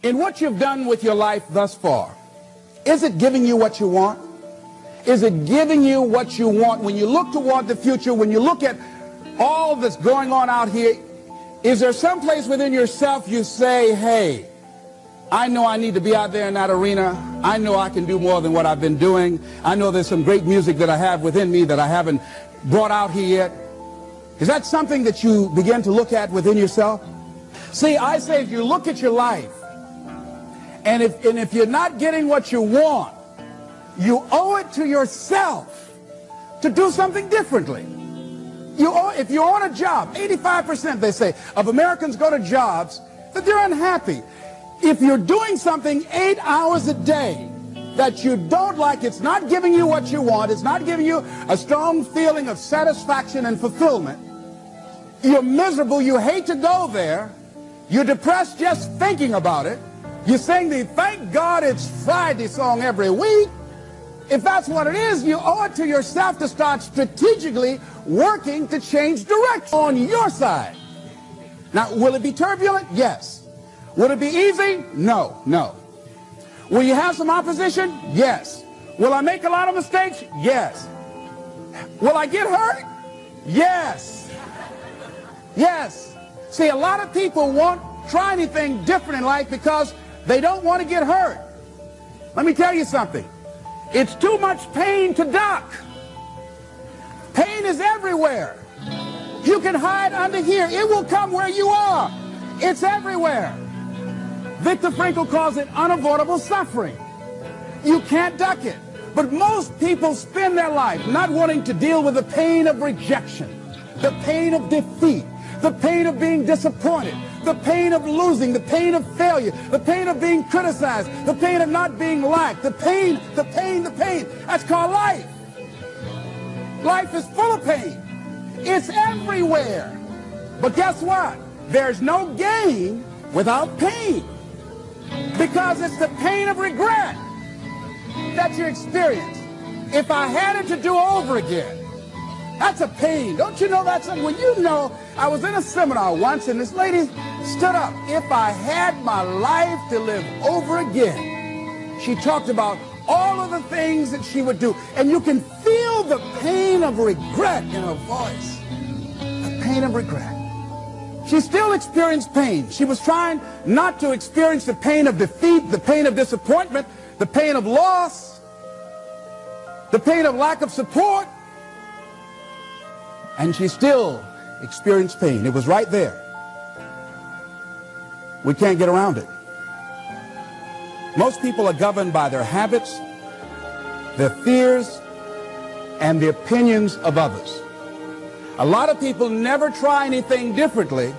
In what you've done with your life thus far, is it giving you what you want? Is it giving you what you want? When you look toward the future, when you look at all that's going on out here, is there some place within yourself you say, hey, I know I need to be out there in that arena. I know I can do more than what I've been doing. I know there's some great music that I have within me that I haven't brought out here yet. Is that something that you begin to look at within yourself? See, I say if you look at your life, and if you're not getting what you want, you owe it to yourself to do something differently. If you're on a job, 85%, they say, of Americans go to jobs that they're unhappy. If you're doing something 8 hours a day that you don't like, it's not giving you what you want, it's not giving you a strong feeling of satisfaction and fulfillment, you're miserable, you hate to go there, you're depressed just thinking about it, you sing the "Thank God It's Friday" song every week. If that's what it is, you owe it to yourself to start strategically working to change direction on your side. Now, will it be turbulent? Yes. Will it be easy? No, no. Will you have some opposition? Yes. Will I make a lot of mistakes? Yes. Will I get hurt? Yes. Yes. See, a lot of people won't try anything different in life because they don't want to get hurt. Let me tell you something. It's too much pain to duck. Pain is everywhere. You can hide under here. It will come where you are. It's everywhere. Viktor Frankl calls it unavoidable suffering. You can't duck it. But most people spend their life not wanting to deal with the pain of rejection, the pain of defeat, the pain of being disappointed, the pain of losing, the pain of failure, the pain of being criticized, the pain of not being liked, the pain. That's called life. Life is full of pain. It's everywhere. But guess what? There's no gain without pain. Because it's the pain of regret that you experience. If I had it to do over again, that's a pain. Don't you know that's something? Well, you know, I was in a seminar once and this lady stood up. If I had my life to live over again, she talked about all of the things that she would do. And you can feel the pain of regret in her voice. The pain of regret. She still experienced pain. She was trying not to experience the pain of defeat, the pain of disappointment, the pain of loss, the pain of lack of support. And she still experienced pain. It was right there. We can't get around it. Most people are governed by their habits, their fears, and the opinions of others. A lot of people never try anything differently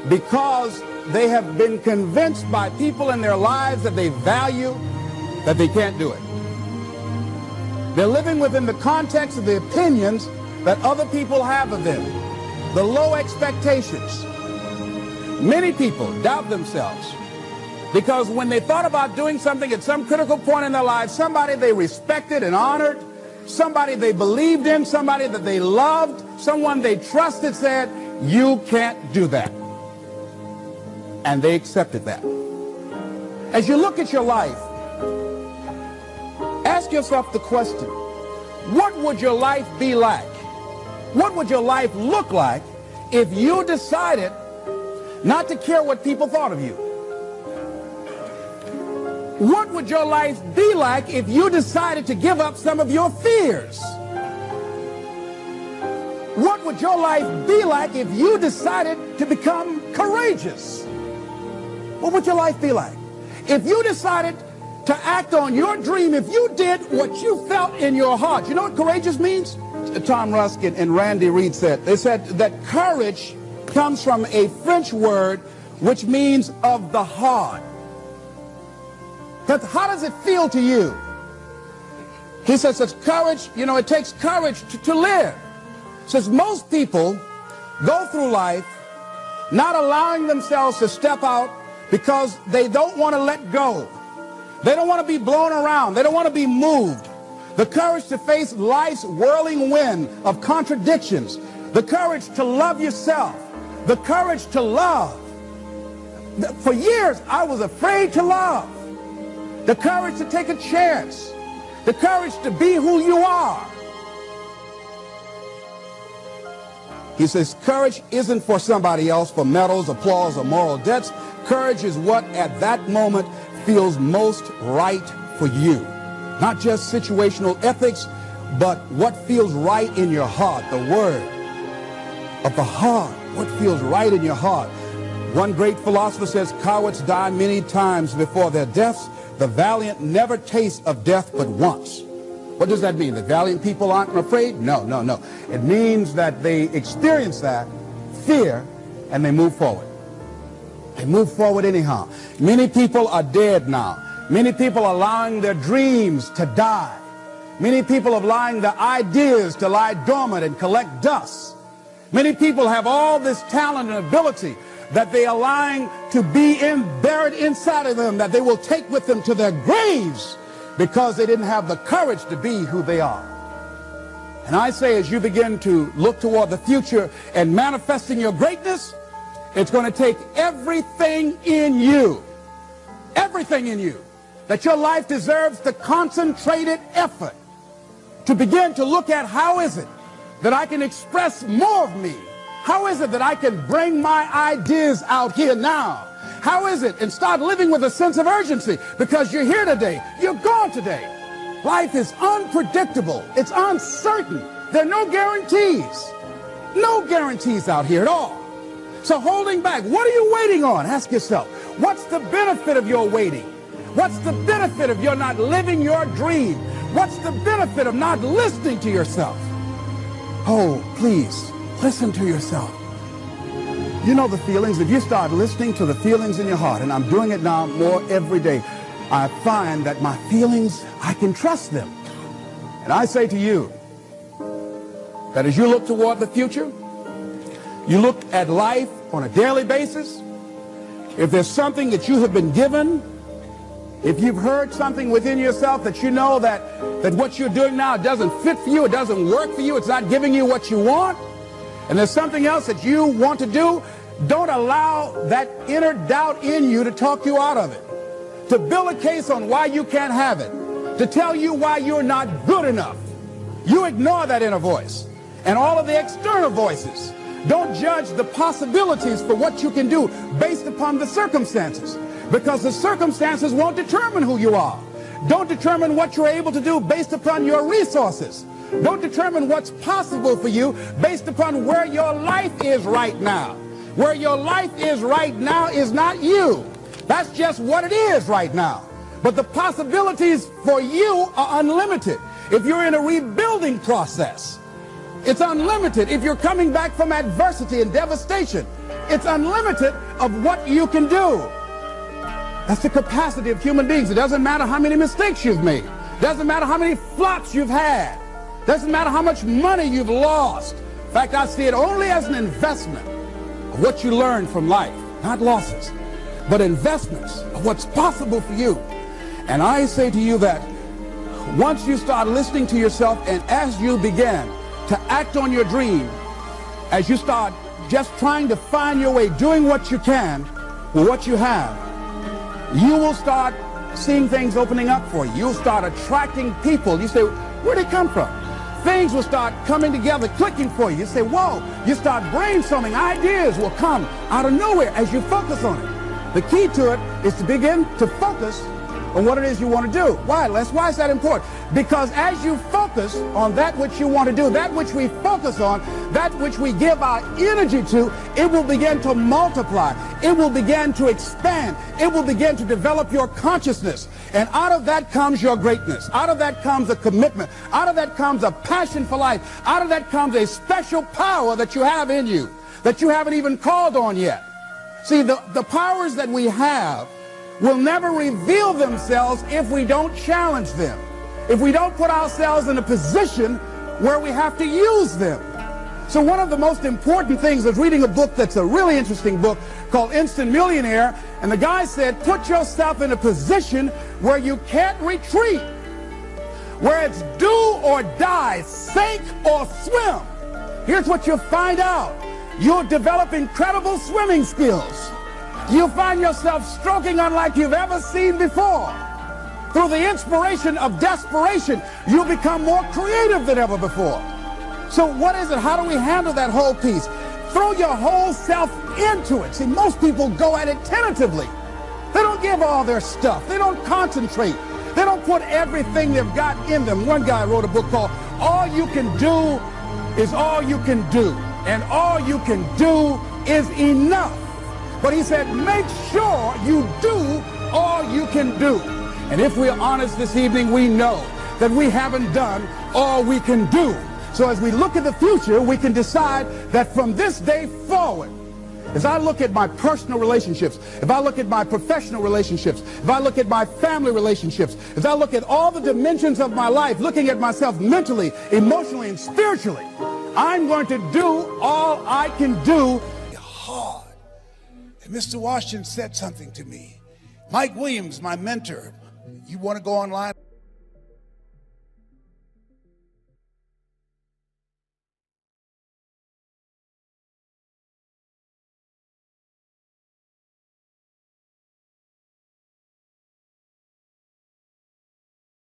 because they have been convinced by people in their lives that they value that they can't do it. They're living within the context of the opinions that other people have of them, the low expectations. Many people doubt themselves because when they thought about doing something at some critical point in their lives, somebody they respected and honored, somebody they believed in, somebody that they loved, someone they trusted said, you can't do that. And they accepted that. As you look at your life, ask yourself the question, what would your life be like? What would your life look like if you decided not to care what people thought of you? What would your life be like if you decided to give up some of your fears? What would your life be like if you decided to become courageous? What would your life be like? If you decided to act on your dream, if you did what you felt in your heart. You know what courageous means? Tom Rusk and Randy Reed said. They said that courage comes from a French word which means of the heart. But how does it feel to you? He says it's courage, you know, it takes courage to live. Says most people go through life not allowing themselves to step out because they don't want to let go. They don't want to be blown around. They don't want to be moved. The courage to face life's whirling wind of contradictions. The courage to love yourself. The courage to love. For years, I was afraid to love. The courage to take a chance. The courage to be who you are. He says, courage isn't for somebody else, for medals, applause, or moral debts. Courage is what at that moment feels most right for you. Not just situational ethics, but what feels right in your heart, the word of the heart, what feels right in your heart. One great philosopher says, cowards die many times before their deaths. The valiant never taste of death but once. What does that mean? The valiant people aren't afraid? No, no, no. It means that they experience that fear and they move forward. They move forward anyhow. Many people are dead now. Many people are allowing their dreams to die. Many people are allowing their ideas to lie dormant and collect dust. Many people have all this talent and ability that they are allowing to be buried inside of them, that they will take with them to their graves because they didn't have the courage to be who they are. And I say, as you begin to look toward the future and manifesting your greatness, it's going to take everything in you, that your life deserves the concentrated effort to begin to look at how is it that I can express more of me? How is it that I can bring my ideas out here now? How is it? And start living with a sense of urgency, because you're here today, you're gone today. Life is unpredictable. It's uncertain. There are no guarantees. No guarantees out here at all. So holding back, what are you waiting on? Ask yourself, what's the benefit of your waiting? What's the benefit of your not living your dream? What's the benefit of not listening to yourself? Oh, please, listen to yourself. You know the feelings. If you start listening to the feelings in your heart, and I'm doing it now more every day, I find that my feelings, I can trust them. And I say to you that as you look toward the future, you look at life on a daily basis, if there's something that you have been given, if you've heard something within yourself that you know that what you're doing now doesn't fit for you, it doesn't work for you, it's not giving you what you want, and there's something else that you want to do, don't allow that inner doubt in you to talk you out of it, to build a case on why you can't have it, to tell you why you're not good enough. You ignore that inner voice and all of the external voices. Don't judge the possibilities for what you can do based upon the circumstances, because the circumstances won't determine who you are. Don't determine what you're able to do based upon your resources. Don't determine what's possible for you based upon where your life is right now. Where your life is right now is not you. That's just what it is right now. But the possibilities for you are unlimited. If you're in a rebuilding process, it's unlimited. If you're coming back from adversity and devastation, it's unlimited of what you can do. That's the capacity of human beings. It doesn't matter how many mistakes you've made. It doesn't matter how many flops you've had. It doesn't matter how much money you've lost. In fact, I see it only as an investment of what you learn from life. Not losses, but investments of what's possible for you. And I say to you that once you start listening to yourself, and as you begin to act on your dream, as you start just trying to find your way, doing what you can with what you have, you will start seeing things opening up for you. You'll start attracting people. You say, where'd they come from? Things will start coming together, clicking for you. You say, whoa. You start brainstorming. Ideas will come out of nowhere as you focus on it. The key to it is to begin to focus on what it is you want to do. Why, Les? Why is that important? Because as you focus on that which you want to do, that which we focus on, that which we give our energy to, it will begin to multiply. It will begin to expand. It will begin to develop your consciousness. And out of that comes your greatness. Out of that comes a commitment. Out of that comes a passion for life. Out of that comes a special power that you have in you that you haven't even called on yet. See, the powers that we have will never reveal themselves if we don't challenge them, if we don't put ourselves in a position where we have to use them. So one of the most important things is reading a book that's a really interesting book called Instant Millionaire, and the guy said, put yourself in a position where you can't retreat, where it's do or die, sink or swim. Here's what you'll find out. You'll develop incredible swimming skills. You find yourself stroking unlike you've ever seen before. Through the inspiration of desperation, you become more creative than ever before. So what is it? How do we handle that whole piece? Throw your whole self into it. See, most people go at it tentatively. They don't give all their stuff. They don't concentrate. They don't put everything they've got in them. One guy wrote a book called All You Can Do Is All You Can Do. And all you can do is enough. But he said, make sure you do all you can do. And if we're honest this evening, we know that we haven't done all we can do. So as we look at the future, we can decide that from this day forward, as I look at my personal relationships, if I look at my professional relationships, if I look at my family relationships, as I look at all the dimensions of my life, looking at myself mentally, emotionally, and spiritually, I'm going to do all I can do. Hard. And Mr. Washington said something to me. Mike Williams, my mentor, you want to go online?